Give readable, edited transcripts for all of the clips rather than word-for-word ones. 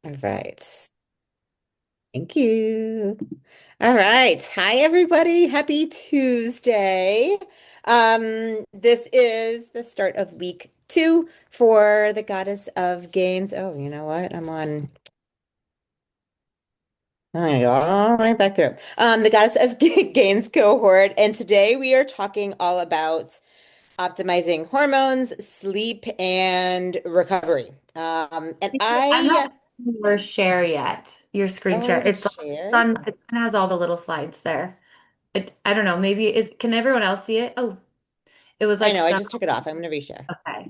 All right. Thank you. All right. Hi, everybody. Happy Tuesday. This is the start of week 2 for the Goddess of Games. Oh, you know what? I'm gonna go all the way back through. The Goddess of Games cohort. And today we are talking all about optimizing hormones, sleep, and recovery. And I'm I, not seeing your share yet, your screen oh, I share. haven't It's shared. on, it has all the little slides there. I don't know, can everyone else see it? Oh, it was I like know, I stuck. just took it off. I'm gonna reshare. Okay.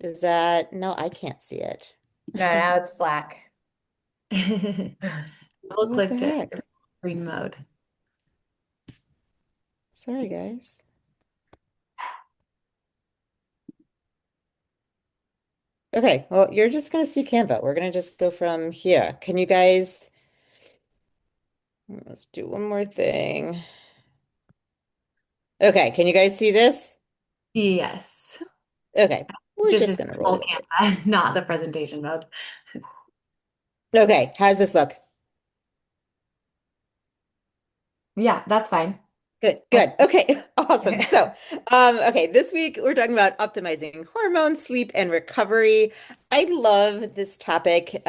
Is that, no, I can't see it. No, now it's black. Double What the click to heck? screen mode. Sorry, guys. Okay, well, you're just gonna see Canva. We're gonna just go from here. Can you guys, let's do one more thing. Okay, can you guys see this? Yes. Okay, we're Just just is gonna roll full with it. Canva, not the presentation mode. Okay, how's this look? Yeah, that's fine. Good, I good. Okay, awesome. Okay, this week we're talking about optimizing hormones, sleep, and recovery. I love this topic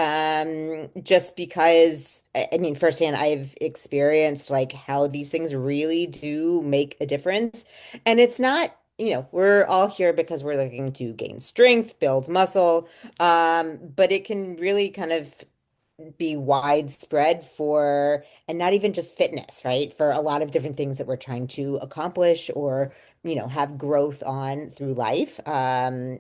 just because, I mean, firsthand, I've experienced like how these things really do make a difference. And it's not, we're all here because we're looking to gain strength, build muscle, but it can really kind of be widespread for, and not even just fitness, right? For a lot of different things that we're trying to accomplish or, have growth on through life. Everything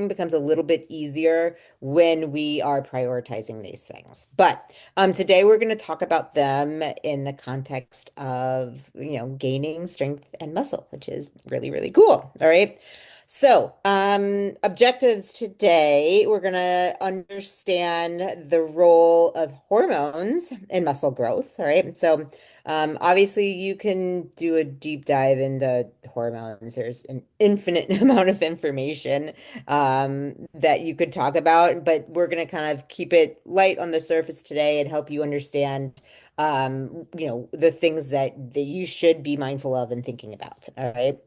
becomes a little bit easier when we are prioritizing these things. But today we're going to talk about them in the context of, gaining strength and muscle, which is really, really cool. All right. So, objectives today, we're going to understand the role of hormones in muscle growth. All right. So, obviously, you can do a deep dive into hormones. There's an infinite amount of information that you could talk about, but we're going to kind of keep it light on the surface today and help you understand, the things that you should be mindful of and thinking about. All right.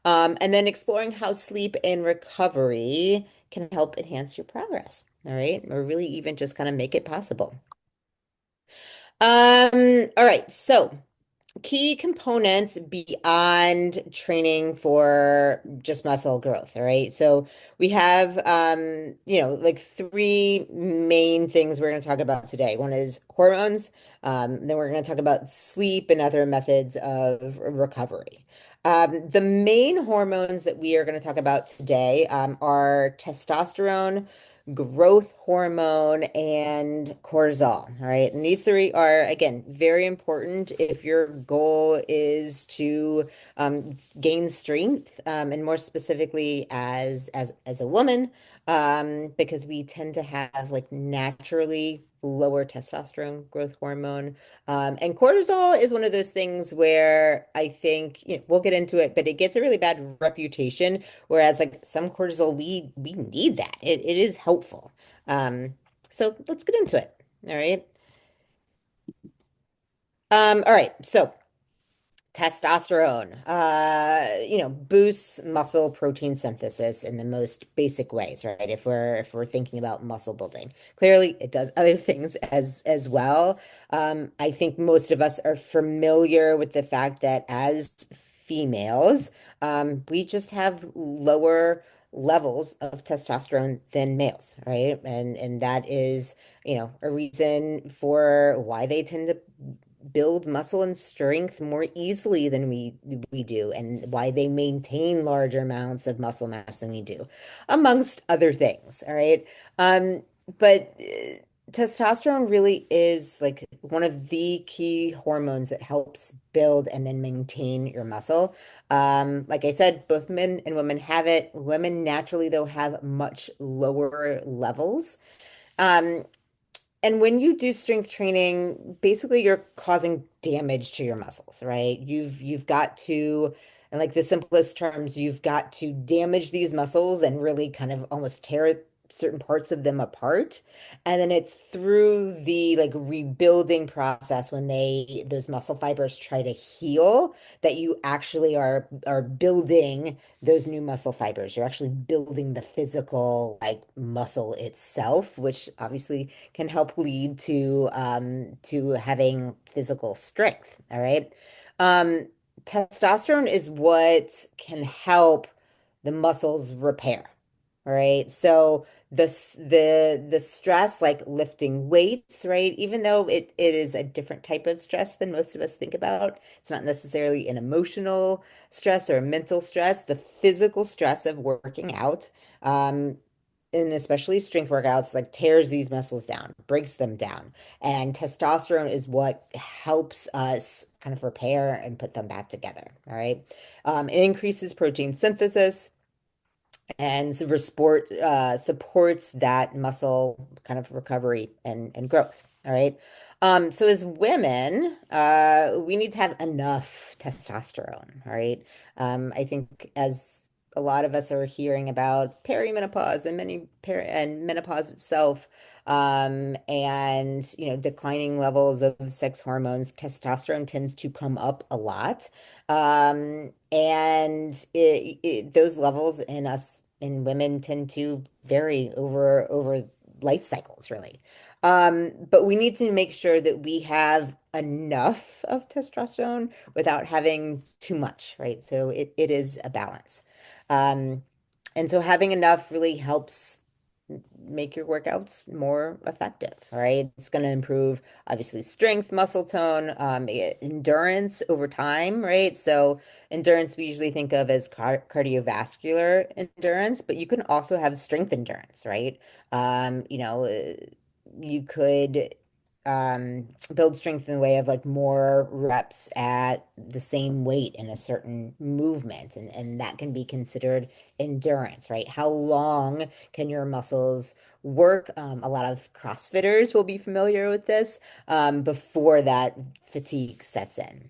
And then exploring how sleep and recovery can help enhance your progress. All right. Or really even just kind of make it possible. All right. So key components beyond training for just muscle growth. All right. So we have, like three main things we're going to talk about today. One is hormones. Then we're going to talk about sleep and other methods of recovery. The main hormones that we are going to talk about today are testosterone, growth hormone, and cortisol. All right. And these three are, again, very important if your goal is to gain strength, and more specifically as a woman, because we tend to have like naturally lower testosterone growth hormone. And cortisol is one of those things where I think, we'll get into it, but it gets a really bad reputation. Whereas like some cortisol, we need that. It is helpful. So let's get into it. All right. All right. So testosterone, boosts muscle protein synthesis in the most basic ways, right? If we're thinking about muscle building, clearly it does other things as well. I think most of us are familiar with the fact that as females, we just have lower levels of testosterone than males, right? And that is, a reason for why they tend to build muscle and strength more easily than we do, and why they maintain larger amounts of muscle mass than we do, amongst other things. All right. But testosterone really is like one of the key hormones that helps build and then maintain your muscle. Like I said, both men and women have it. Women naturally, though, have much lower levels. Um, and when you do strength training, basically you're causing damage to your muscles, right? You've got to And like the simplest terms, you've got to damage these muscles and really kind of almost tear certain parts of them apart. And then it's through the like rebuilding process when those muscle fibers try to heal that you actually are building those new muscle fibers. You're actually building the physical like muscle itself, which obviously can help lead to having physical strength. All right. Um, Testosterone is what can help the muscles repair. All right. So the stress like lifting weights, right? Even though it is a different type of stress than most of us think about, it's not necessarily an emotional stress or a mental stress. The physical stress of working out, um, and especially strength workouts, like tears these muscles down, breaks them down. And testosterone is what helps us kind of repair and put them back together. All right. It increases protein synthesis and supports that muscle kind of recovery and growth. All right. So as women, we need to have enough testosterone. All right. I think as a lot of us are hearing about perimenopause and and menopause itself, and declining levels of sex hormones, testosterone tends to come up a lot. And those levels in us in women tend to vary over life cycles, really. But we need to make sure that we have enough of testosterone without having too much, right? So it is a balance. Um, and so having enough really helps make your workouts more effective, right? It's going to improve obviously strength, muscle tone, endurance over time, right? So endurance we usually think of as cardiovascular endurance, but you can also have strength endurance, right? You could build strength in the way of like more reps at the same weight in a certain movement, and that can be considered endurance, right? How long can your muscles work? A lot of CrossFitters will be familiar with this before that fatigue sets in.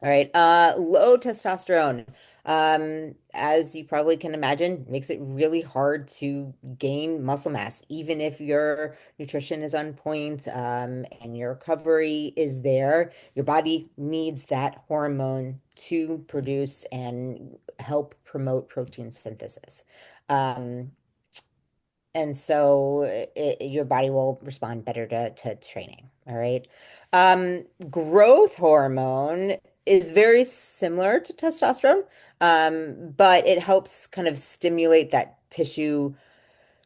All right. Low testosterone, as you probably can imagine, makes it really hard to gain muscle mass, even if your nutrition is on point, and your recovery is there. Your body needs that hormone to produce and help promote protein synthesis. Um, and so your body will respond better to training. All right. Growth hormone is very similar to testosterone, but it helps kind of stimulate that tissue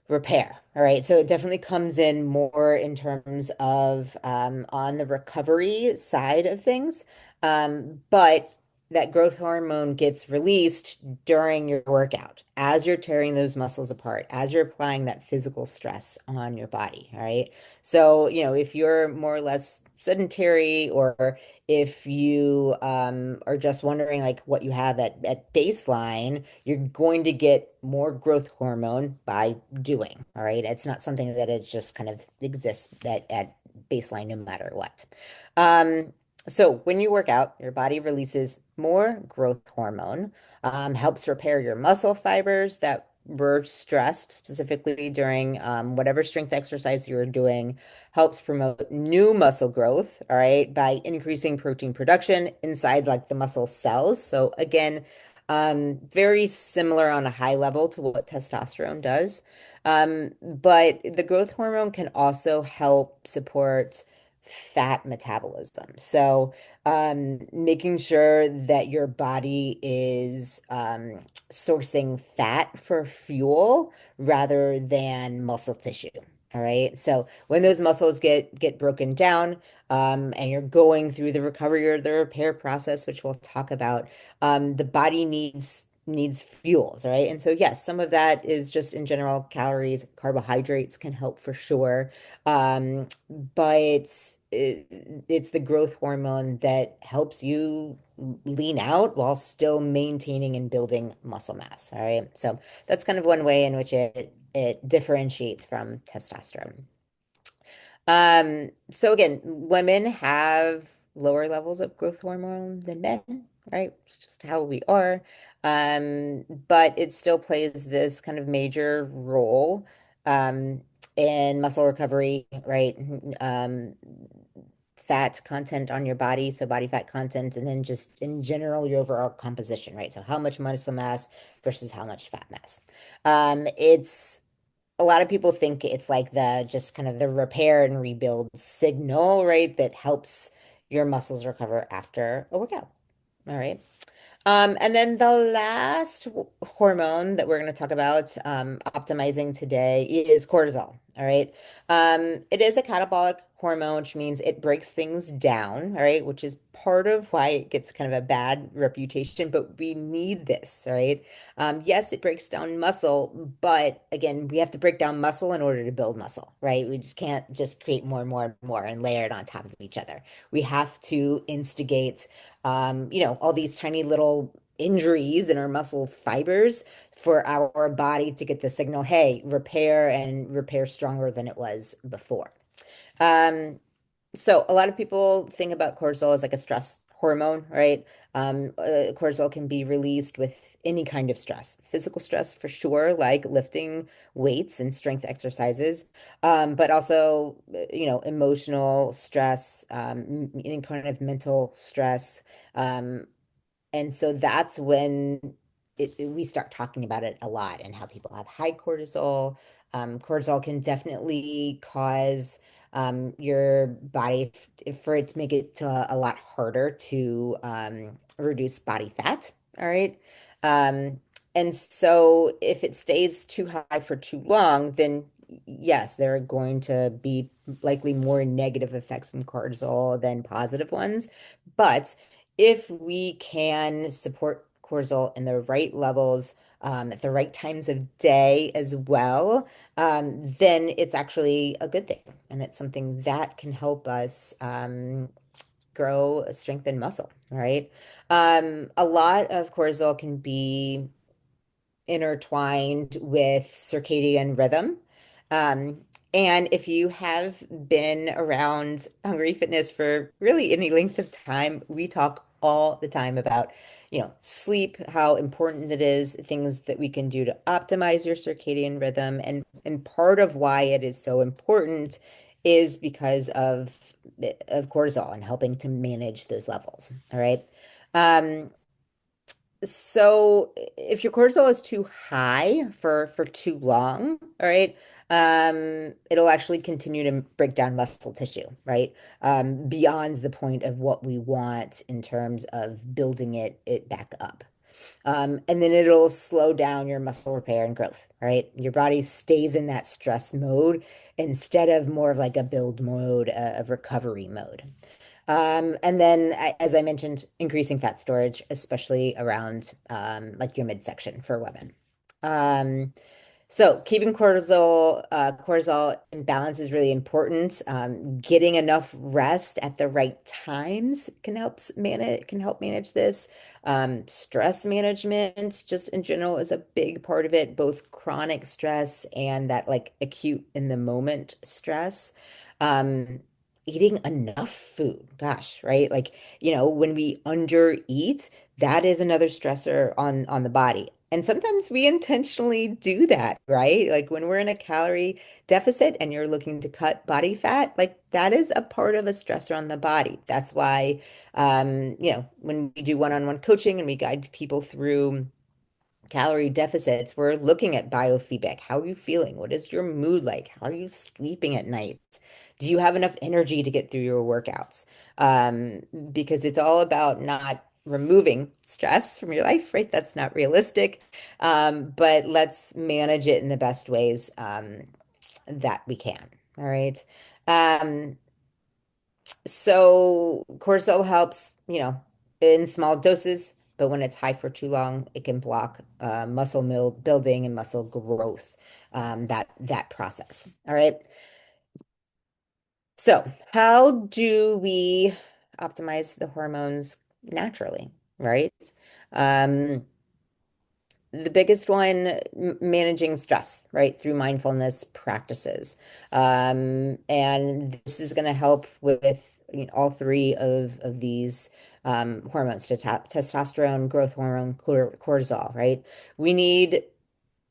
repair. All right. So it definitely comes in more in terms of on the recovery side of things. But that growth hormone gets released during your workout as you're tearing those muscles apart, as you're applying that physical stress on your body. All right. So, if you're more or less sedentary, or if you are just wondering like what you have at baseline, you're going to get more growth hormone by doing. All right. It's not something that it's just kind of exists at baseline no matter what. Um, so when you work out, your body releases more growth hormone, helps repair your muscle fibers that were stressed specifically during whatever strength exercise you were doing, helps promote new muscle growth, all right, by increasing protein production inside like the muscle cells. So again, very similar on a high level to what testosterone does. But the growth hormone can also help support fat metabolism. So, making sure that your body is sourcing fat for fuel rather than muscle tissue. All right. So when those muscles get broken down, and you're going through the recovery or the repair process, which we'll talk about, the body needs fuels, right? And so yes, some of that is just in general calories, carbohydrates can help for sure. But it's the growth hormone that helps you lean out while still maintaining and building muscle mass. All right. So that's kind of one way in which it differentiates from testosterone. So again, women have lower levels of growth hormone than men. right? It's just how we are. But it still plays this kind of major role um, in muscle recovery, right? Fat content on your body, so body fat content, and then just in general, your overall composition, right? So how much muscle mass versus how much fat mass. It's a lot of people think it's like the just kind of the repair and rebuild signal, right? That helps your muscles recover after a workout. All right. And then the last hormone that we're going to talk about optimizing today is cortisol. All right. It is a catabolic hormone, which means it breaks things down. All right. Which is part of why it gets kind of a bad reputation, but we need this. All right. Yes, it breaks down muscle, but again, we have to break down muscle in order to build muscle, right? We just can't just create more and more and more and layer it on top of each other. We have to instigate all these tiny little injuries in our muscle fibers for our body to get the signal, hey, repair and repair stronger than it was before. Um, so a lot of people think about cortisol as like a stress hormone, right? Cortisol can be released with any kind of stress, physical stress for sure, like lifting weights and strength exercises, but also, emotional stress, any kind of mental stress, um, and so that's when we start talking about it a lot and how people have high cortisol. Cortisol can definitely cause your body for it to make it a lot harder to reduce body fat. All right. Um, and so if it stays too high for too long, then yes, there are going to be likely more negative effects from cortisol than positive ones. But if we can support cortisol in the right levels, at the right times of day as well, then it's actually a good thing. And it's something that can help us grow, strengthen muscle, right? A lot of cortisol can be intertwined with circadian rhythm. Um, and if you have been around Hungry Fitness for really any length of time, we talk all the time about, sleep, how important it is, things that we can do to optimize your circadian rhythm. And part of why it is so important is because of cortisol and helping to manage those levels. All right. Um, so if your cortisol is too high for too long, all right, it'll actually continue to break down muscle tissue, right? Beyond the point of what we want in terms of building it back up. And then it'll slow down your muscle repair and growth, right? Your body stays in that stress mode instead of more of like a build mode, of recovery mode. And then, as I mentioned, increasing fat storage, especially around like your midsection for women. Um, so keeping cortisol in balance is really important. Getting enough rest at the right times can help manage this. Stress management, just in general, is a big part of it, both chronic stress and that like acute in the moment stress. Um, Eating enough food, gosh, right? Like, when we undereat, that is another stressor on the body. And sometimes we intentionally do that, right? Like when we're in a calorie deficit and you're looking to cut body fat, like that is a part of a stressor on the body. That's why, when we do one-on-one coaching and we guide people through calorie deficits, we're looking at biofeedback. How are you feeling? What is your mood like? How are you sleeping at night? Do you have enough energy to get through your workouts? Because it's all about not removing stress from your life, right? That's not realistic. But let's manage it in the best ways that we can. All right. Um, so cortisol helps, in small doses, but when it's high for too long, it can block muscle mil building and muscle growth, that process. All right. So how do we optimize the hormones naturally, right? Um, the biggest one, managing stress, right, through mindfulness practices. And this is going to help with all three of these hormones, to testosterone, growth hormone, cortisol, right? We need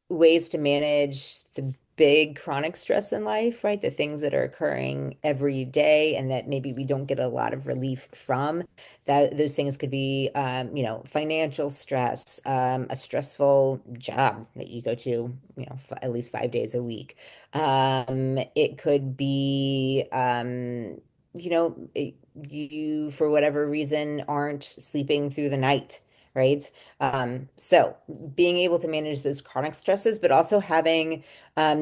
ways to manage the big chronic stress in life, right? The things that are occurring every day and that maybe we don't get a lot of relief from. That those things could be, financial stress, a stressful job that you go to, f at least 5 days a week. It could be, you, for whatever reason, aren't sleeping through the night, right? So being able to manage those chronic stresses, but also having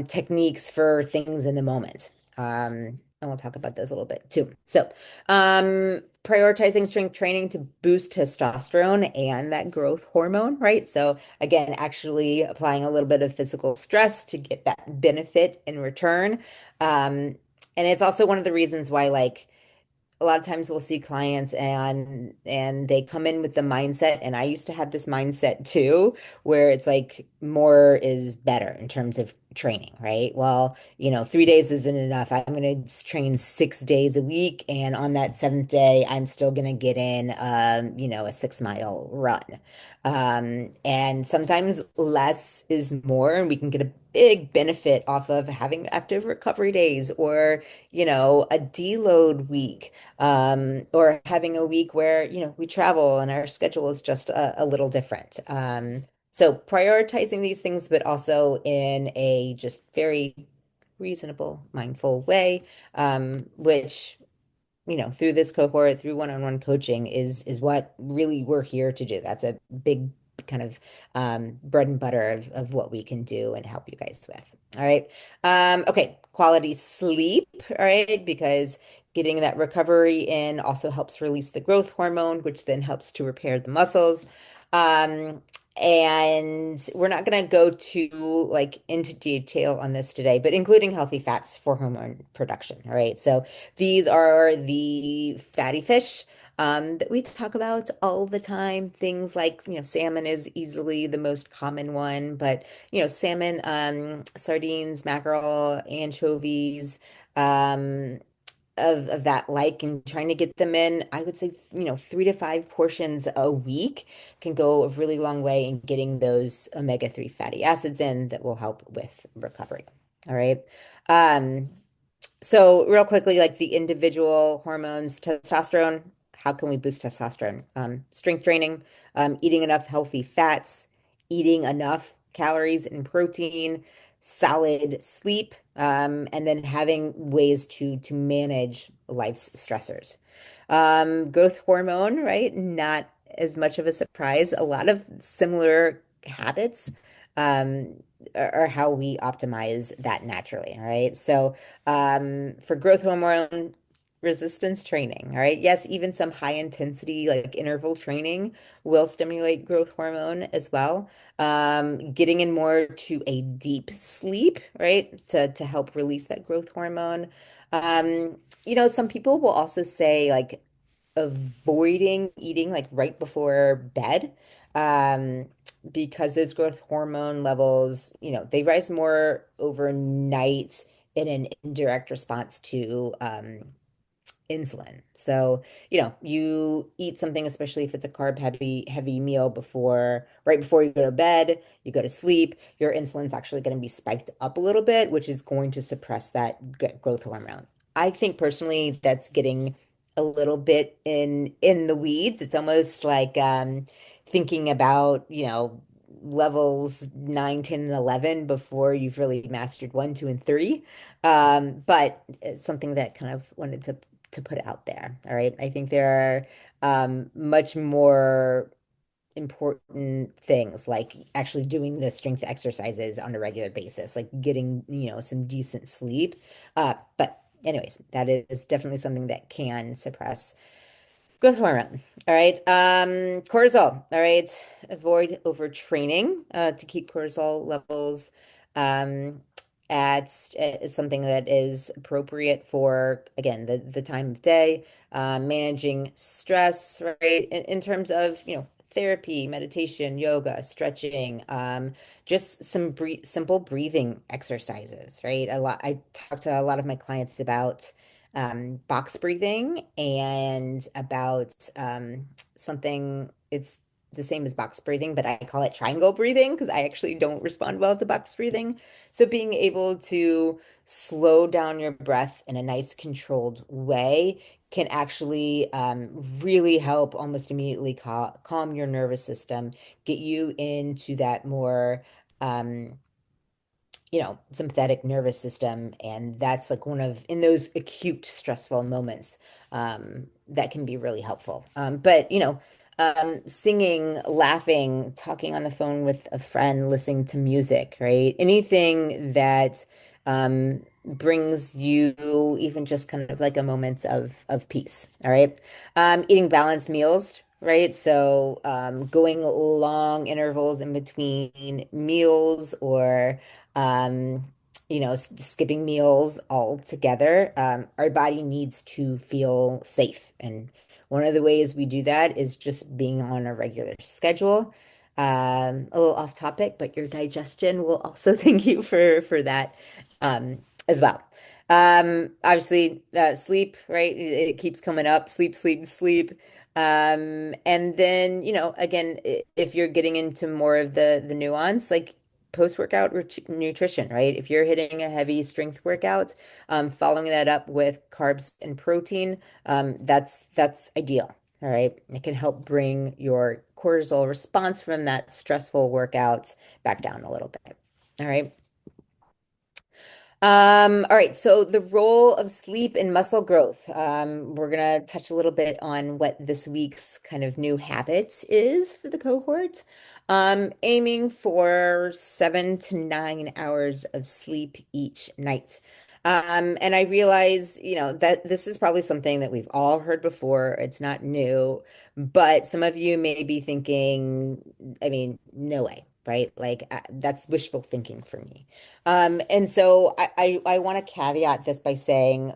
techniques for things in the moment. And we'll talk about those a little bit too. So, prioritizing strength training to boost testosterone and that growth hormone, right? So, again, actually applying a little bit of physical stress to get that benefit in return. And it's also one of the reasons why, like, a lot of times we'll see clients and they come in with the mindset, and I used to have this mindset too, where it's like more is better in terms of training, right? Well, 3 days isn't enough. I'm going to train 6 days a week, and on that seventh day, I'm still going to get in, a 6 mile run. And sometimes less is more, and we can get a big benefit off of having active recovery days, or a deload week, or having a week where, we travel and our schedule is just a little different. So prioritizing these things, but also in a just very reasonable, mindful way, which through this cohort, through one-on-one coaching is what really we're here to do. That's a big kind of bread and butter of what we can do and help you guys with. All right. Okay. Quality sleep. All right. Because getting that recovery in also helps release the growth hormone, which then helps to repair the muscles. Um, and we're not going to go too like into detail on this today, but including healthy fats for hormone production. All right. So these are the fatty fish that we talk about all the time. Things like, salmon is easily the most common one, but, salmon, sardines, mackerel, anchovies, um, of that like, and trying to get them in, I would say, 3 to 5 portions a week can go a really long way in getting those omega-3 fatty acids in that will help with recovery. All right. Um, so real quickly, like the individual hormones, testosterone, how can we boost testosterone? Strength training, eating enough healthy fats, eating enough calories and protein, solid sleep, and then having ways to manage life's stressors. Growth hormone, right? Not as much of a surprise. A lot of similar habits um, are how we optimize that naturally, all right? So for growth hormone resistance training, all right? Yes, even some high intensity like interval training will stimulate growth hormone as well. Getting in more to a deep sleep, right? To help release that growth hormone. Some people will also say like avoiding eating like right before bed, um, because those growth hormone levels, they rise more overnight in an indirect response to insulin. So, you eat something, especially if it's a carb heavy meal right before you go to bed, you go to sleep, your insulin's actually going to be spiked up a little bit, which is going to suppress that growth hormone. I think personally that's getting a little bit in the weeds. It's almost like thinking about, levels 9, 10, and 11 before you've really mastered 1, 2, and 3. But it's something that kind of wanted to put out there. All right. I think there are much more important things like actually doing the strength exercises on a regular basis, like getting, some decent sleep. But anyways, that is definitely something that can suppress growth hormone. All right. Cortisol. All right. Avoid overtraining to keep cortisol levels um, at is something that is appropriate for, again, the time of day, managing stress, right? In terms of, therapy, meditation, yoga, stretching, just some simple breathing exercises, right? I talk to a lot of my clients about box breathing and about something. It's the same as box breathing, but I call it triangle breathing because I actually don't respond well to box breathing. So being able to slow down your breath in a nice controlled way can actually really help almost immediately calm your nervous system, get you into that more sympathetic nervous system. And that's like one of, in those acute stressful moments, that can be really helpful. Singing, laughing, talking on the phone with a friend, listening to music, right? Anything that brings you even just kind of like a moment of peace, all right? Eating balanced meals. Right. So going long intervals in between meals or um, skipping meals altogether. Our body needs to feel safe. And one of the ways we do that is just being on a regular schedule. A little off topic, but your digestion will also thank you for that as well. Obviously, sleep, right? It keeps coming up. Sleep, sleep, sleep. And then, again, if you're getting into more of the nuance, like post-workout nutrition, right? If you're hitting a heavy strength workout, following that up with carbs and protein, that's ideal. All right. It can help bring your cortisol response from that stressful workout back down a little bit. All right. All right, so the role of sleep in muscle growth. We're gonna touch a little bit on what this week's kind of new habit is for the cohort. Aiming for 7 to 9 hours of sleep each night. And I realize, that this is probably something that we've all heard before. It's not new, but some of you may be thinking, I mean, no way, right? Like that's wishful thinking for me. And so I want to caveat this by saying,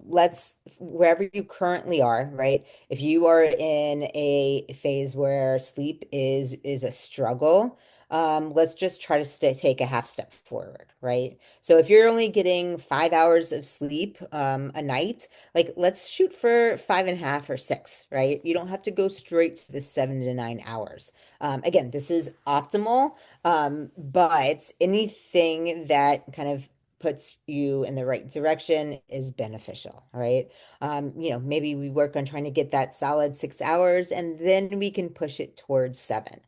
let's, wherever you currently are, right? If you are in a phase where sleep is a struggle, let's just try to take a half step forward, right? So if you're only getting 5 hours of sleep a night, like let's shoot for 5.5 or 6, right? You don't have to go straight to the 7 to 9 hours. Again, this is optimal, but anything that kind of puts you in the right direction is beneficial, right? Maybe we work on trying to get that solid 6 hours and then we can push it towards 7.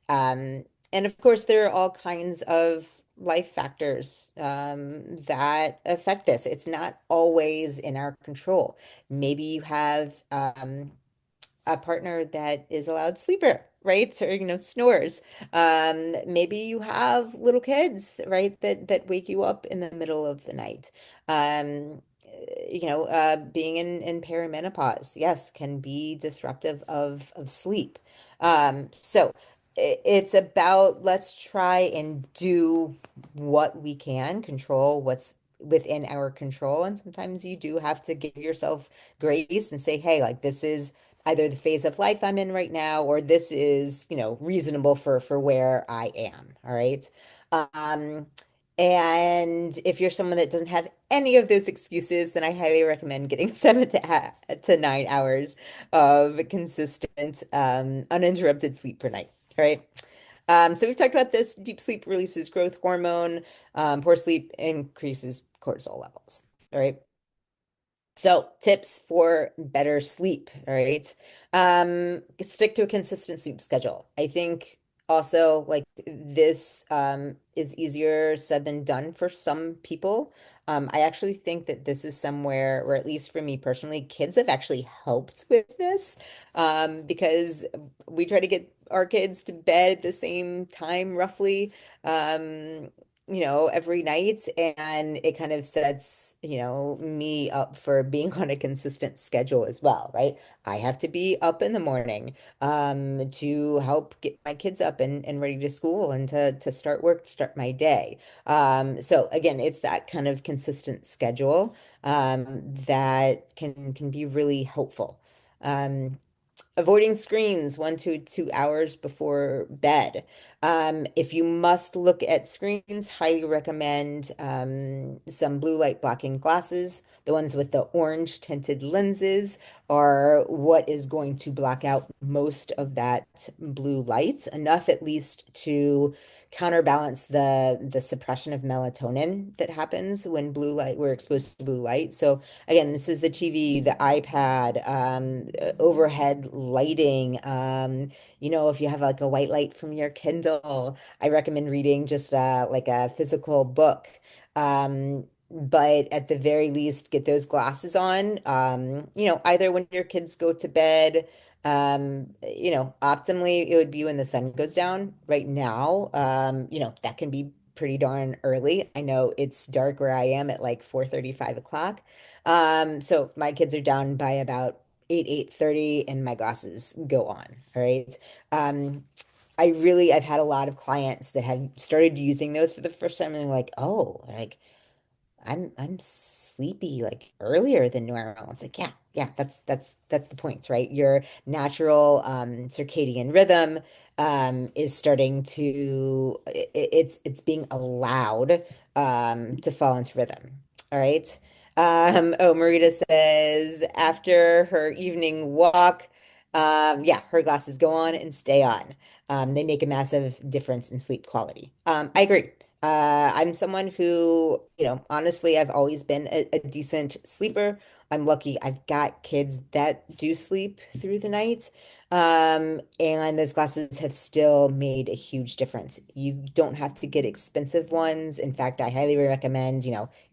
Um, and of course, there are all kinds of life factors that affect this. It's not always in our control. Maybe you have a partner that is a loud sleeper, right? Or, snores. Maybe you have little kids, right? That wake you up in the middle of the night. Being in perimenopause, yes, can be disruptive of sleep. So it's about let's try and do what we can, control what's within our control. And sometimes you do have to give yourself grace and say, hey, like this is either the phase of life I'm in right now, or this is, reasonable for where I am. All right. Um, and if you're someone that doesn't have any of those excuses, then I highly recommend getting 7 to 9 hours of consistent, uninterrupted sleep per night. All right. So we've talked about this. Deep sleep releases growth hormone. Poor sleep increases cortisol levels. All right. So, tips for better sleep, all right? Stick to a consistent sleep schedule. I think also like this is easier said than done for some people. I actually think that this is somewhere, or at least for me personally, kids have actually helped with this because we try to get our kids to bed at the same time roughly. Um, every night. And it kind of sets, me up for being on a consistent schedule as well, right? I have to be up in the morning to help get my kids up and ready to school and to start work, start my day. So again, it's that kind of consistent schedule that can be really helpful. Um, Avoiding screens 1 to 2 hours before bed. If you must look at screens, highly recommend some blue light blocking glasses. The ones with the orange tinted lenses are what is going to block out most of that blue light, enough at least to counterbalance the suppression of melatonin that happens when we're exposed to blue light. So again, this is the TV, the iPad, overhead lighting. If you have like a white light from your Kindle, I recommend reading just like a physical book. But at the very least, get those glasses on. Either when your kids go to bed, optimally it would be when the sun goes down. Right now, that can be pretty darn early. I know it's dark where I am at like 4:30, 5 o'clock. So my kids are down by about 8:30, and my glasses go on. All right. Um, I've had a lot of clients that have started using those for the first time and they're like, oh, like I'm sleepy like earlier than normal. It's like, yeah, yeah, that's the point, right? Your natural circadian rhythm is starting to it's being allowed to fall into rhythm. All right. Oh, Marita says after her evening walk, yeah, her glasses go on and stay on. They make a massive difference in sleep quality. I agree. I'm someone who, honestly, I've always been a decent sleeper. I'm lucky I've got kids that do sleep through the night. And those glasses have still made a huge difference. You don't have to get expensive ones. In fact, I highly recommend,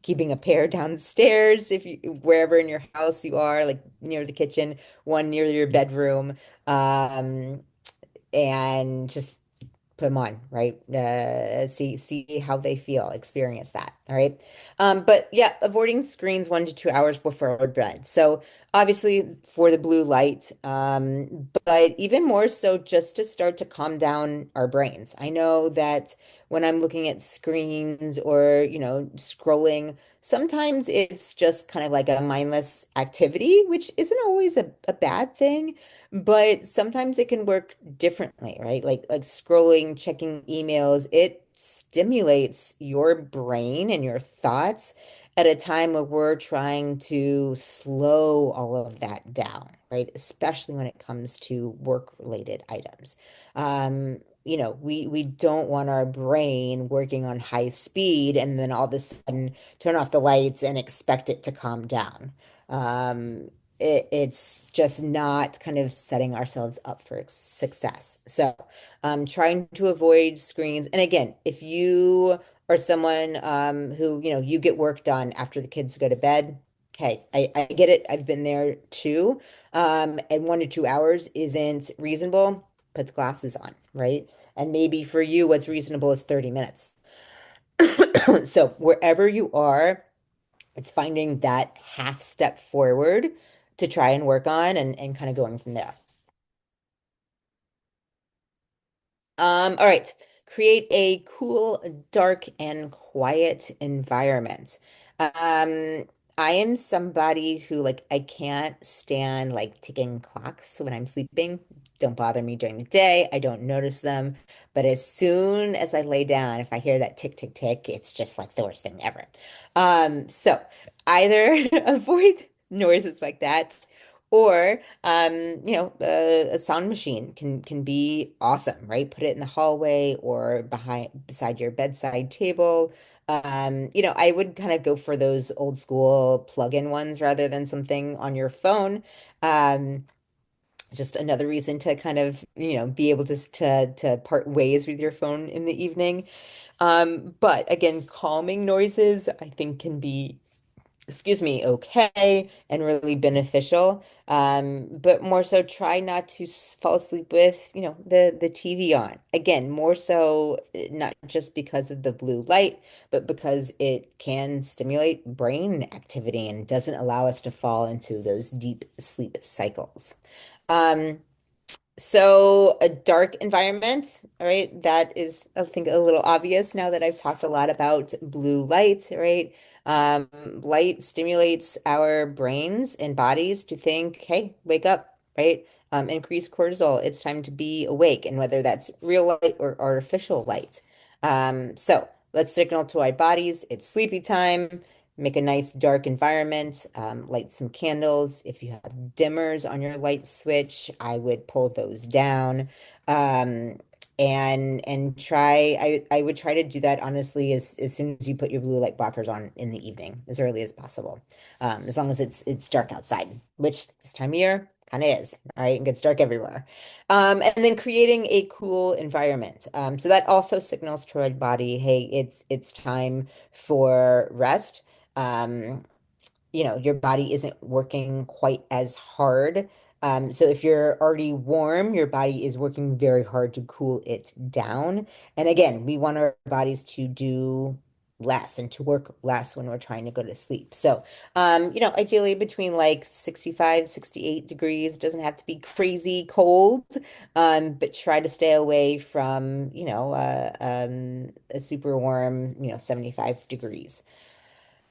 keeping a pair downstairs if you wherever in your house you are, like near the kitchen, one near your bedroom. Um, and just put them on, right? See how they feel, experience that. All right. But yeah, avoiding screens 1 to 2 hours before bed. So obviously for the blue light, but even more so just to start to calm down our brains. I know that when I'm looking at screens or, scrolling, sometimes it's just kind of like a mindless activity, which isn't always a bad thing. But sometimes it can work differently, right? Like scrolling, checking emails, it stimulates your brain and your thoughts at a time where we're trying to slow all of that down, right? Especially when it comes to work-related items. We don't want our brain working on high speed and then all of a sudden turn off the lights and expect it to calm down. It's just not kind of setting ourselves up for success. So, trying to avoid screens. And again, if you are someone who, you get work done after the kids go to bed, okay, I get it. I've been there too. And 1 to 2 hours isn't reasonable. Put the glasses on, right? And maybe for you, what's reasonable is 30 minutes. So, wherever you are, it's finding that half step forward to try and work on and kind of going from there. All right. Create a cool, dark, and quiet environment. Um, I am somebody who like I can't stand like ticking clocks when I'm sleeping. Don't bother me during the day. I don't notice them. But as soon as I lay down, if I hear that tick, tick, tick, it's just like the worst thing ever. So either avoid noises like that or a sound machine can be awesome, right? Put it in the hallway or beside your bedside table. I would kind of go for those old school plug-in ones rather than something on your phone. Um, just another reason to kind of, be able to part ways with your phone in the evening. But again, calming noises I think can be okay and really beneficial. But more so try not to fall asleep with, the TV on. Again, more so not just because of the blue light, but because it can stimulate brain activity and doesn't allow us to fall into those deep sleep cycles. Um, so a dark environment, all right, that is, I think, a little obvious now that I've talked a lot about blue light, right? Light stimulates our brains and bodies to think, hey, wake up, right? increase cortisol. It's time to be awake, and whether that's real light or artificial light. So let's signal to our bodies it's sleepy time. Make a nice dark environment. Light some candles. If you have dimmers on your light switch, I would pull those down. Um, and try I would try to do that honestly as soon as you put your blue light blockers on in the evening, as early as possible. As long as it's dark outside, which this time of year kind of is, all right, and gets dark everywhere. And then creating a cool environment. So that also signals to our body, hey, it's time for rest. Um, your body isn't working quite as hard. So if you're already warm, your body is working very hard to cool it down. And again, we want our bodies to do less and to work less when we're trying to go to sleep. So, ideally between like 65, 68 degrees. It doesn't have to be crazy cold, but try to stay away from, a super warm, 75 degrees.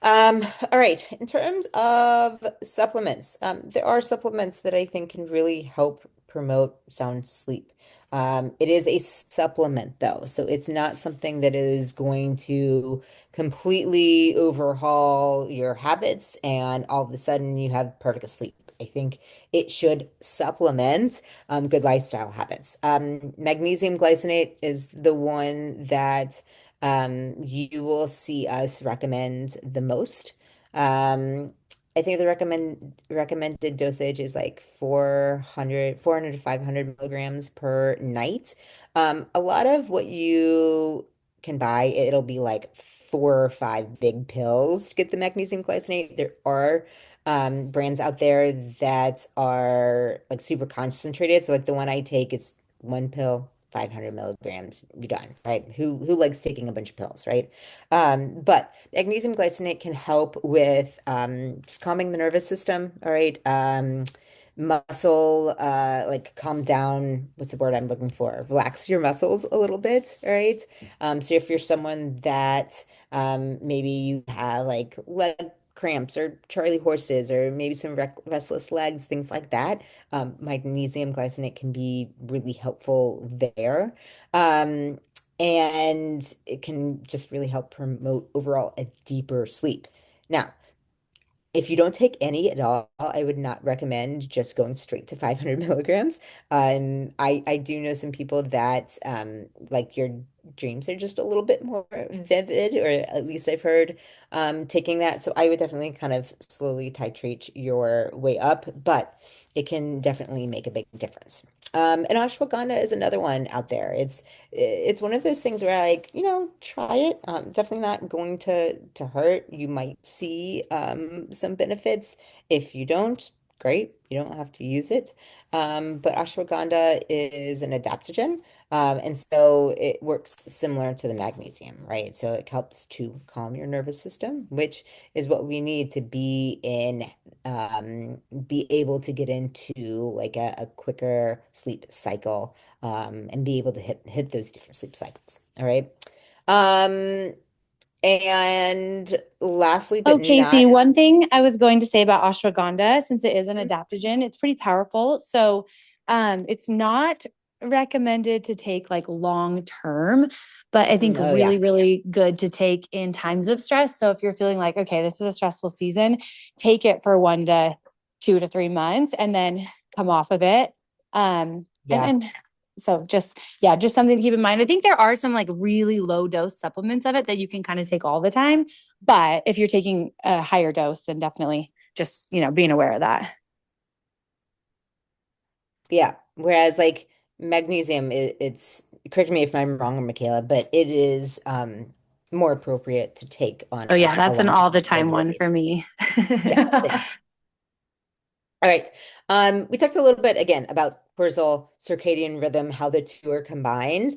All right. In terms of supplements, there are supplements that I think can really help promote sound sleep. It is a supplement, though, so it's not something that is going to completely overhaul your habits and all of a sudden you have perfect sleep. I think it should supplement good lifestyle habits. Magnesium glycinate is the one that you will see us recommend the most. Um, I think the recommended dosage is like 400 to 500 milligrams per night. A lot of what you can buy, it'll be like 4 or 5 big pills to get the magnesium glycinate. There are brands out there that are like super concentrated. So like the one I take, it's one pill, 500 milligrams, you're done, right? Who likes taking a bunch of pills, right? But magnesium glycinate can help with just calming the nervous system, all right? Muscle, like calm down, what's the word I'm looking for? Relax your muscles a little bit, all right? So if you're someone that maybe you have like leg cramps or Charlie horses or maybe some restless legs, things like that, magnesium glycinate can be really helpful there. Um, and it can just really help promote overall a deeper sleep. Now, if you don't take any at all, I would not recommend just going straight to 500 milligrams. I do know some people that like your dreams are just a little bit more vivid, or at least I've heard taking that. So I would definitely kind of slowly titrate your way up, but it can definitely make a big difference. And ashwagandha is another one out there. It's one of those things where like, try it. Definitely not going to hurt. You might see some benefits. If you don't, great. You don't have to use it. But ashwagandha is an adaptogen. And so it works similar to the magnesium, right? So it helps to calm your nervous system, which is what we need to be able to get into like a quicker sleep cycle, and be able to hit those different sleep cycles. All right. Um, and lastly, Oh, but Casey, not, one thing I was going to say about ashwagandha, since it is an adaptogen, it's pretty powerful. So, it's not recommended to take like long term, but I think oh yeah, really, really good to take in times of stress. So if you're feeling like, okay, this is a stressful season, take it for 1 to 2 to 3 months and then come off of it. And yeah. so just yeah, just something to keep in mind. I think there are some like really low dose supplements of it that you can kind of take all the time. But if you're taking a higher dose, then definitely just, being aware of that. Yeah. Whereas like magnesium, it's correct me if I'm wrong, Michaela, but it is more appropriate to take on Oh yeah, a that's an all long-term the time regular one for basis. me. Yeah, same. All right. We talked a little bit again about cortisol, circadian rhythm, how the two are combined.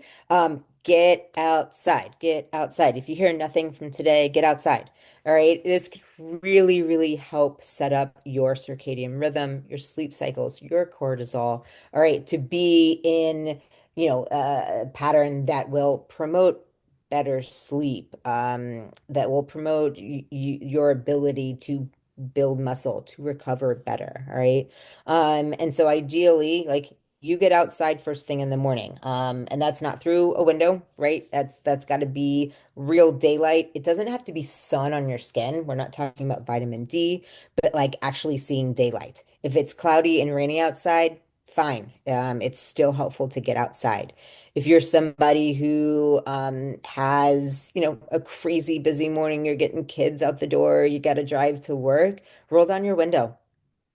Get outside. Get outside. If you hear nothing from today, get outside. All right. This can really, really help set up your circadian rhythm, your sleep cycles, your cortisol. All right. To be in, a pattern that will promote better sleep, that will promote your ability to build muscle, to recover better. All right. And so ideally, like you get outside first thing in the morning. And that's not through a window, right? That's got to be real daylight. It doesn't have to be sun on your skin. We're not talking about vitamin D, but like actually seeing daylight. If it's cloudy and rainy outside, fine. It's still helpful to get outside. If you're somebody who has, a crazy busy morning, you're getting kids out the door, you got to drive to work, roll down your window,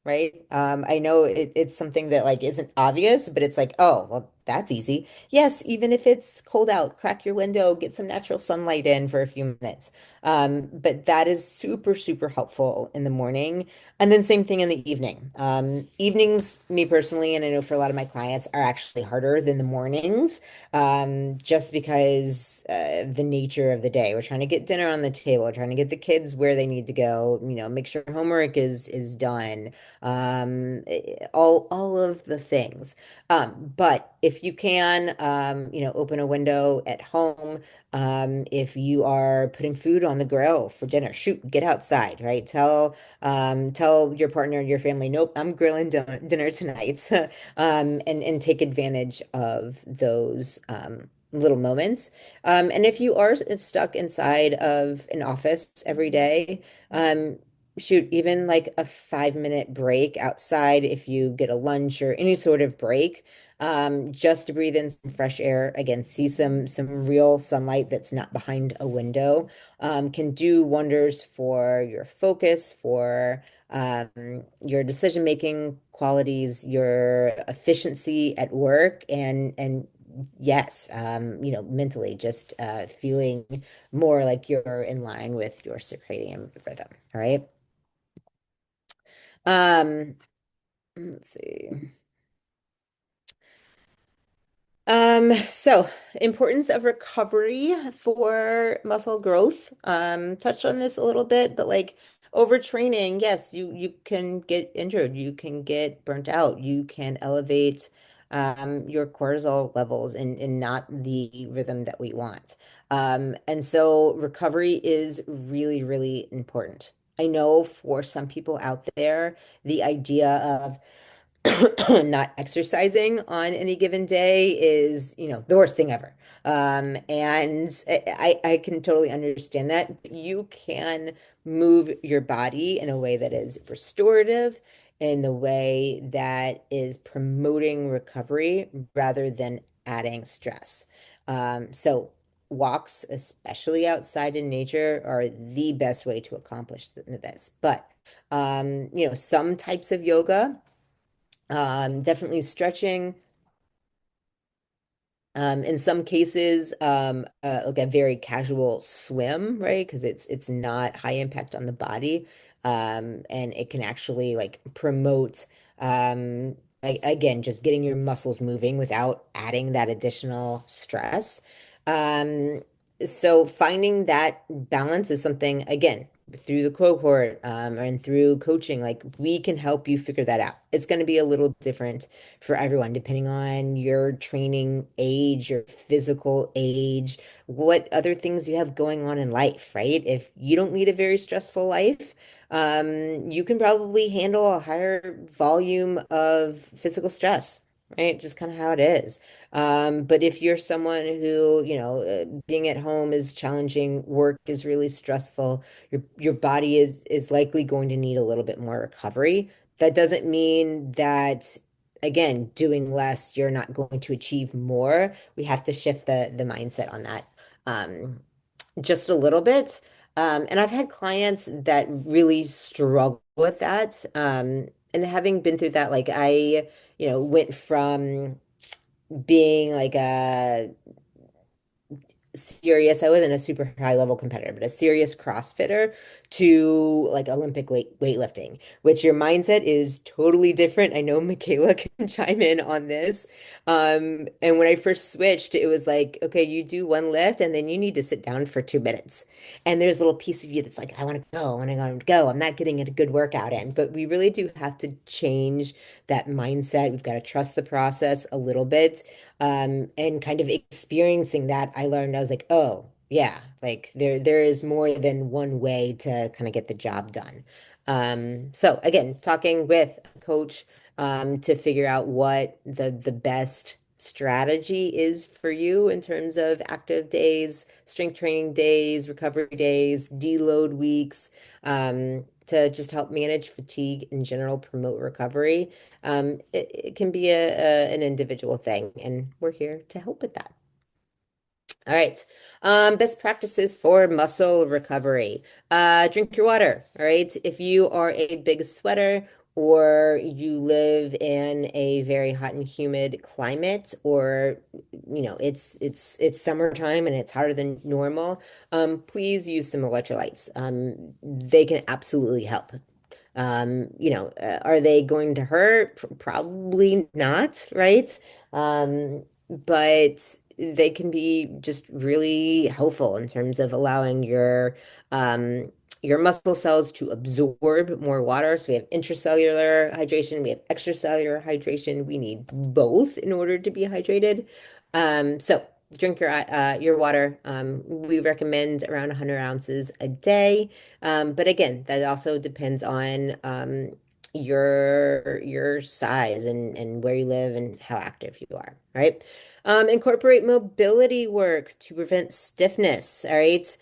right? I know it's something that like isn't obvious, but it's like, oh, well, that's easy. Yes, even if it's cold out, crack your window, get some natural sunlight in for a few minutes. But that is super, super helpful in the morning. And then same thing in the evening. Evenings, me personally, and I know for a lot of my clients, are actually harder than the mornings, just because the nature of the day. We're trying to get dinner on the table, we're trying to get the kids where they need to go, make sure homework is done, all of the things. But if you can, open a window at home, if you are putting food on the grill for dinner, shoot, get outside, right? Tell your partner, your family, nope, I'm grilling dinner tonight, and take advantage of those. Little moments. And if you are stuck inside of an office every day, shoot, even like a 5 minute break outside, if you get a lunch or any sort of break, just to breathe in some fresh air, again, see some real sunlight that's not behind a window, can do wonders for your focus, for your decision making qualities, your efficiency at work, and yes, mentally just feeling more like you're in line with your circadian rhythm. All right. Um, let's see. So importance of recovery for muscle growth. Touched on this a little bit, but like overtraining, yes, you can get injured, you can get burnt out, you can elevate your cortisol levels in not the rhythm that we want. And so recovery is really, really important. I know for some people out there, the idea of not exercising on any given day is, the worst thing ever. And I can totally understand that. You can move your body in a way that is restorative, in the way that is promoting recovery rather than adding stress. So walks, especially outside in nature, are the best way to accomplish this. But some types of yoga, definitely stretching. In some cases, like a very casual swim, right? Because it's not high impact on the body, and it can actually like promote, again, just getting your muscles moving without adding that additional stress. Um, so finding that balance is something, again, through the cohort, and through coaching, like we can help you figure that out. It's going to be a little different for everyone, depending on your training age, your physical age, what other things you have going on in life, right? If you don't lead a very stressful life, you can probably handle a higher volume of physical stress. Right, just kind of how it is. But if you're someone who, being at home is challenging, work is really stressful, your body is likely going to need a little bit more recovery. That doesn't mean that, again, doing less, you're not going to achieve more. We have to shift the mindset on that, just a little bit. And I've had clients that really struggle with that. And having been through that, like went from being like a serious, I wasn't a super high level competitor, but a serious CrossFitter, to like Olympic weightlifting, which your mindset is totally different. I know Michaela can chime in on this. And when I first switched, it was like, okay, you do one lift and then you need to sit down for 2 minutes. And there's a little piece of you that's like, I want to go, I want to go. I'm not getting a good workout in. But we really do have to change that mindset. We've got to trust the process a little bit, and kind of experiencing that, I learned, I was like, oh, yeah, like there is more than one way to kind of get the job done. So again, talking with a coach to figure out what the best strategy is for you in terms of active days, strength training days, recovery days, deload weeks, to just help manage fatigue in general, promote recovery. It can be an individual thing, and we're here to help with that. All right. Best practices for muscle recovery. Drink your water. All right. If you are a big sweater or you live in a very hot and humid climate, or it's summertime and it's hotter than normal, please use some electrolytes. They can absolutely help. Are they going to hurt? Probably not, right? But they can be just really helpful in terms of allowing your muscle cells to absorb more water. So we have intracellular hydration, we have extracellular hydration. We need both in order to be hydrated. So drink your water. We recommend around 100 ounces a day. But again, that also depends on your size and where you live and how active you are, right? Incorporate mobility work to prevent stiffness, all right?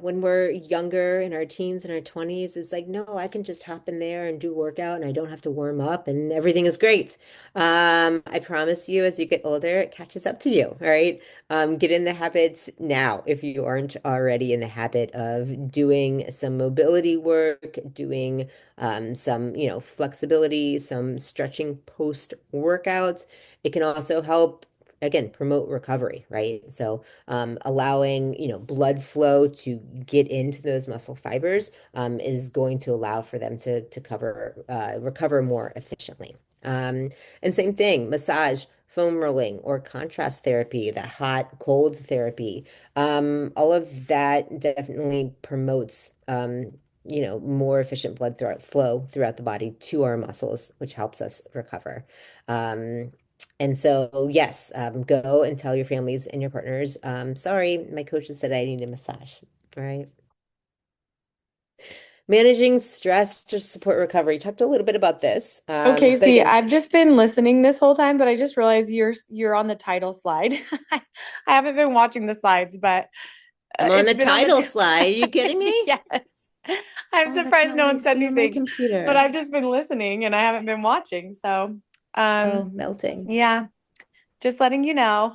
When we're younger in our teens and our 20s, it's like, no, I can just hop in there and do workout and I don't have to warm up and everything is great. I promise you, as you get older, it catches up to you, all right? Get in the habits now if you aren't already in the habit of doing some mobility work, doing some, flexibility, some stretching post workouts. It can also help, again, promote recovery, right? So allowing, blood flow to get into those muscle fibers is going to allow for them to recover more efficiently. And same thing, massage, foam rolling, or contrast therapy, the hot cold therapy. All of that definitely promotes, more efficient flow throughout the body to our muscles, which helps us recover. Um, and so, yes, go and tell your families and your partners, sorry, my coach has said I need a massage. All right. Managing stress to support recovery. Talked a little bit about this. Okay, But see, again, I've just been listening this whole time, but I just realized you're on the title slide. I haven't been watching the slides, but I'm on it's the been on the title slide. Are you kidding me? yes. I'm Oh, that's surprised not no what I one said see on my anything, but computer. I've just been listening and I haven't been watching. So, Oh, um, melting. yeah, just letting you know.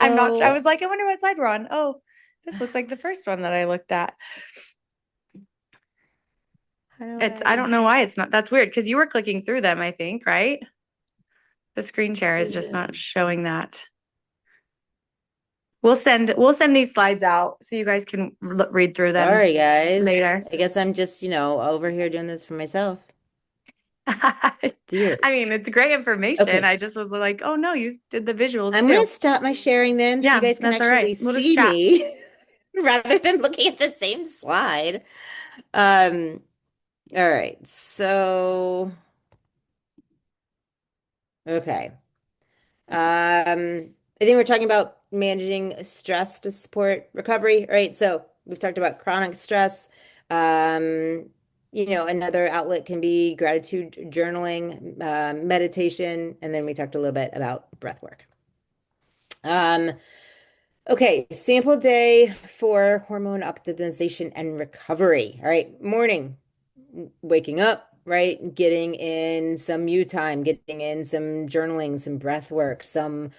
I'm not sure. I So, was like, I wonder what slide we're on. Oh, this looks like the first one that I looked at. how do I I don't know why it's not. That's weird because you were clicking through them, I think, right? The screen share is just not vision? showing that. We'll send these slides out so you guys can read through them Sorry, guys. later. I guess I'm just, over here doing this for myself. I Weird. mean, it's great information. Okay. I just was like, oh no, you did the visuals I'm gonna too. stop my sharing then so you Yeah, guys can that's all right. actually We'll just see chat. me rather than looking at the same slide. Um, all right. So, okay. I think we're talking about managing stress to support recovery, right? So we've talked about chronic stress. Um, another outlet can be gratitude journaling, meditation, and then we talked a little bit about breath work. Um, Okay, sample day for hormone optimization and recovery. All right, morning, waking up, right? Getting in some you time, getting in some journaling, some breath work, some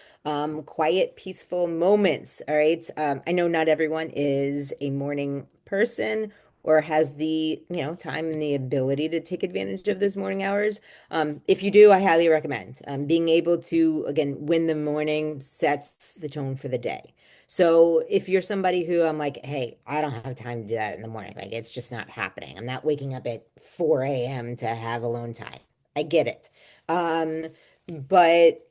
quiet, peaceful moments. All right. I know not everyone is a morning person or has the, time and the ability to take advantage of those morning hours. If you do, I highly recommend being able to, again, when the morning sets the tone for the day. So if you're somebody who I'm like, hey, I don't have time to do that in the morning, like it's just not happening. I'm not waking up at 4 a.m. to have alone time. I get it. But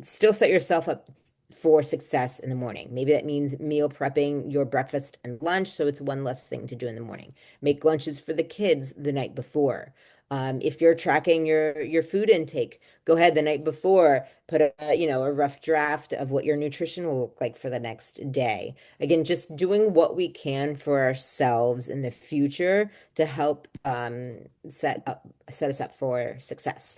still set yourself up for success in the morning. Maybe that means meal prepping your breakfast and lunch, so it's one less thing to do in the morning. Make lunches for the kids the night before. If you're tracking your food intake, go ahead the night before, put a rough draft of what your nutrition will look like for the next day. Again, just doing what we can for ourselves in the future to help set us up for success.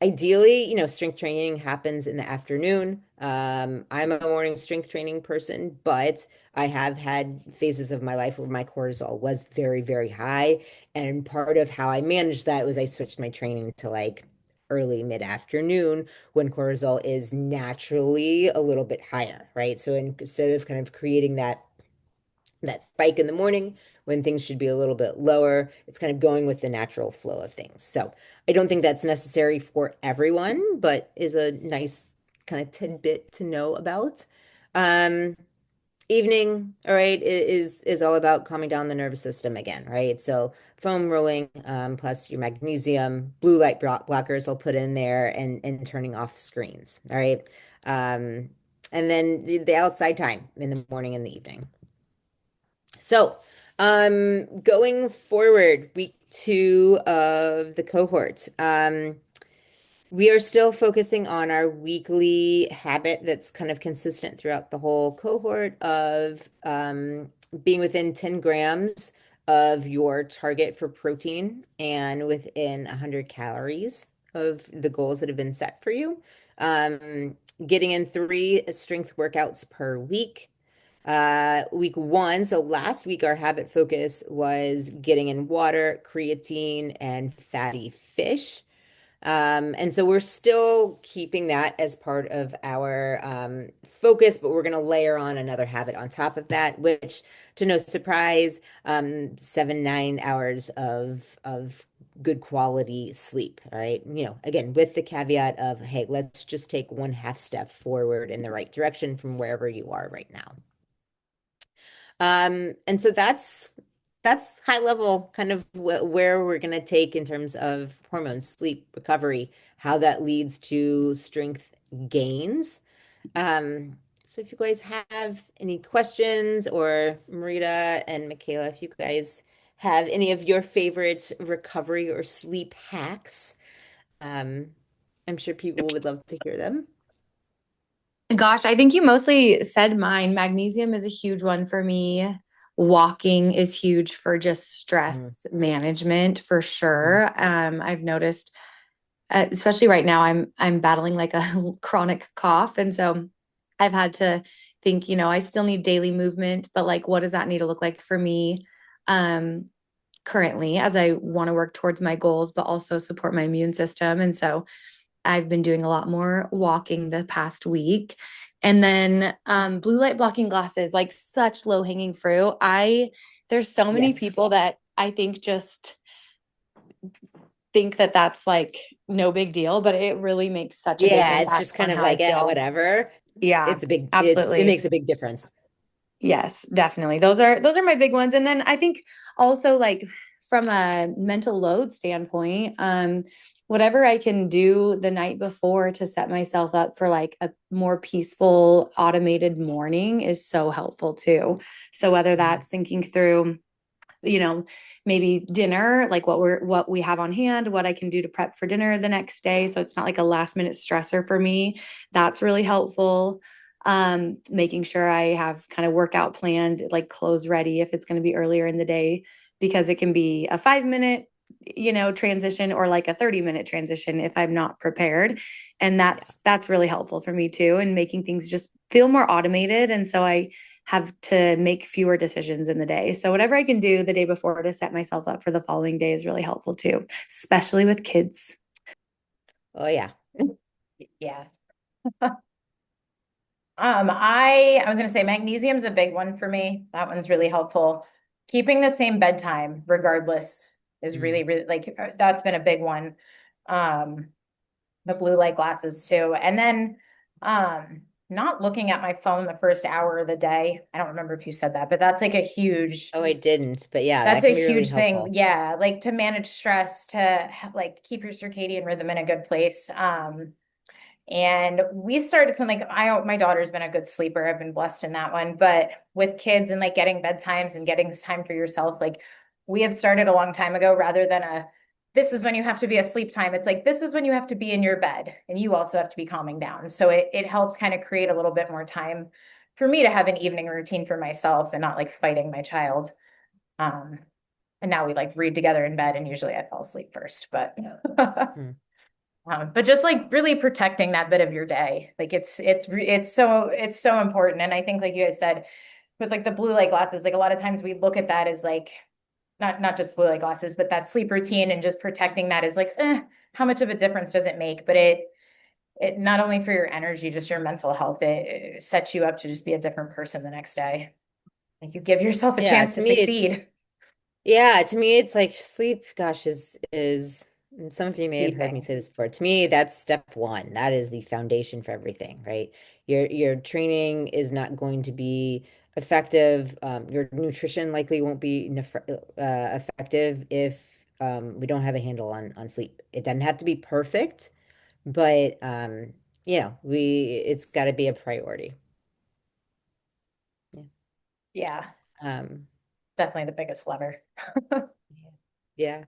Ideally, strength training happens in the afternoon. I'm a morning strength training person, but I have had phases of my life where my cortisol was very, very high. And part of how I managed that was I switched my training to like early mid-afternoon when cortisol is naturally a little bit higher, right? So instead of kind of creating that spike in the morning when things should be a little bit lower. It's kind of going with the natural flow of things. So I don't think that's necessary for everyone, but is a nice kind of tidbit to know about. Um, Evening, all right, is all about calming down the nervous system again, right? So foam rolling, plus your magnesium, blue light blockers I'll put in there and turning off screens, all right? Um, and then the outside time in the morning and the evening. So, going forward, week two of the cohort, we are still focusing on our weekly habit that's kind of consistent throughout the whole cohort of being within 10 grams of your target for protein and within 100 calories of the goals that have been set for you. Getting in 3 strength workouts per week. Week one, so last week our habit focus was getting in water, creatine, and fatty fish. And so we're still keeping that as part of our focus, but we're going to layer on another habit on top of that, which, to no surprise, 7, 9 hours of good quality sleep. All right. Again, with the caveat of, hey, let's just take one half step forward in the right direction from wherever you are right now. And so that's high level kind of where we're going to take in terms of hormones, sleep, recovery, how that leads to strength gains. So if you guys have any questions, or Marita and Michaela, if you guys have any of your favorite recovery or sleep hacks, um, I'm sure people would love to hear them. Gosh, I think you mostly said mine. Magnesium is a huge one for me. Walking is huge for just Mhm, stress management for mhm. sure. I've noticed, especially right now, I'm battling like a chronic cough, and so I've had to think, I still need daily movement, but like, what does that need to look like for me? Um, Currently, as I want to work towards my goals, but also support my immune system. And so I've been doing a lot more walking the past week. And then blue light blocking glasses, like such low hanging fruit. There's so many Yes. people that I think just think that that's like no big deal, but it really makes such a big Yeah, it's just impact on kind of how I like, yeah, feel. whatever. Yeah, It absolutely. makes a big difference. Yes, definitely. Those are my big ones. And then I think also like from a mental load standpoint, whatever I can do the night before to set myself up for like a more peaceful automated morning is so helpful too. So whether Mhm. that's thinking through, you know, maybe dinner, like what we have on hand, what I can do to prep for dinner the next day. So it's not like a last minute stressor for me. That's really helpful. Making sure I have kind of workout planned, like clothes ready if it's going to be earlier in the day, because it can be a 5 minute, transition or like a 30-minute transition if I'm not prepared. And Yeah. that's really helpful for me too, and making things just feel more automated. And so I have to make fewer decisions in the day. So whatever I can do the day before to set myself up for the following day is really helpful too, especially with kids. Oh yeah. Yeah. I was gonna say magnesium's a big one for me. That one's really helpful. Keeping the same bedtime regardless is Mm. really, really like that's been a big one. Um, the blue light glasses too. And then not looking at my phone the first hour of the day. I don't remember if you said that, but that's like a huge Oh, I didn't, but yeah, that's that a can be really huge thing. helpful. Yeah, like to manage stress, to like keep your circadian rhythm in a good place. And we started something. My daughter's been a good sleeper. I've been blessed in that one. But with kids and like getting bedtimes and getting this time for yourself, like we had started a long time ago, rather than a this is when you have to be asleep time. It's like, this is when you have to be in your bed and you also have to be calming down. So it helps kind of create a little bit more time for me to have an evening routine for myself and not like fighting my child. Um, and now we like read together in bed and usually I fall asleep first, but Hmm. but just like really protecting that bit of your day. Like it's so important. And I think like you guys said, with like the blue light glasses, like a lot of times we look at that as like not just blue light glasses, but that sleep routine and just protecting that is like, how much of a difference does it make? But it not only for your energy, just your mental health, it sets you up to just be a different person the next day. Like you give yourself a Yeah, chance to to me it's succeed. yeah, to me it's like sleep, gosh, is and some of you may have heard me Sleeping. say this before. To me, that's step one. That is the foundation for everything, right? Your training is not going to be effective. Your nutrition likely won't be effective if we don't have a handle on sleep. It doesn't have to be perfect, but we it's got to be a priority. Yeah. Yeah, Um, definitely the biggest lever. yeah.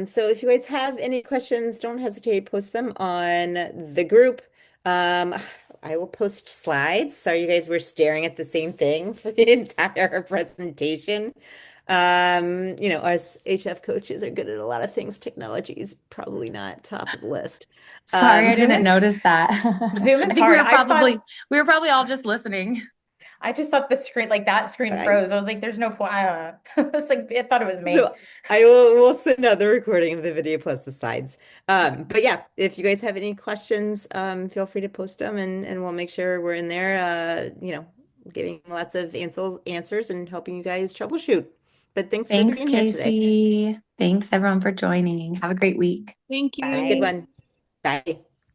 So if you guys have any questions, don't hesitate, post them on the group. Um, I will post slides. Sorry, you guys were staring at the same thing for the entire presentation. Us HF coaches are good at a lot of things. Technology is probably not top of the list. Sorry, I Zoom didn't is notice that. Zoom I is think hard. we were probably all just listening. I just thought the screen like that screen I froze. I was like, there's no point. I don't know. I was like, I thought it was me. So we'll send out the recording of the video plus the slides. But yeah, if you guys have any questions, feel free to post them and we'll make sure we're in there, giving lots of answers and helping you guys troubleshoot. But thanks for Thanks, being here today. Casey. Thanks everyone for joining. Have a great week. Thank Have a good Bye. you. one. Bye.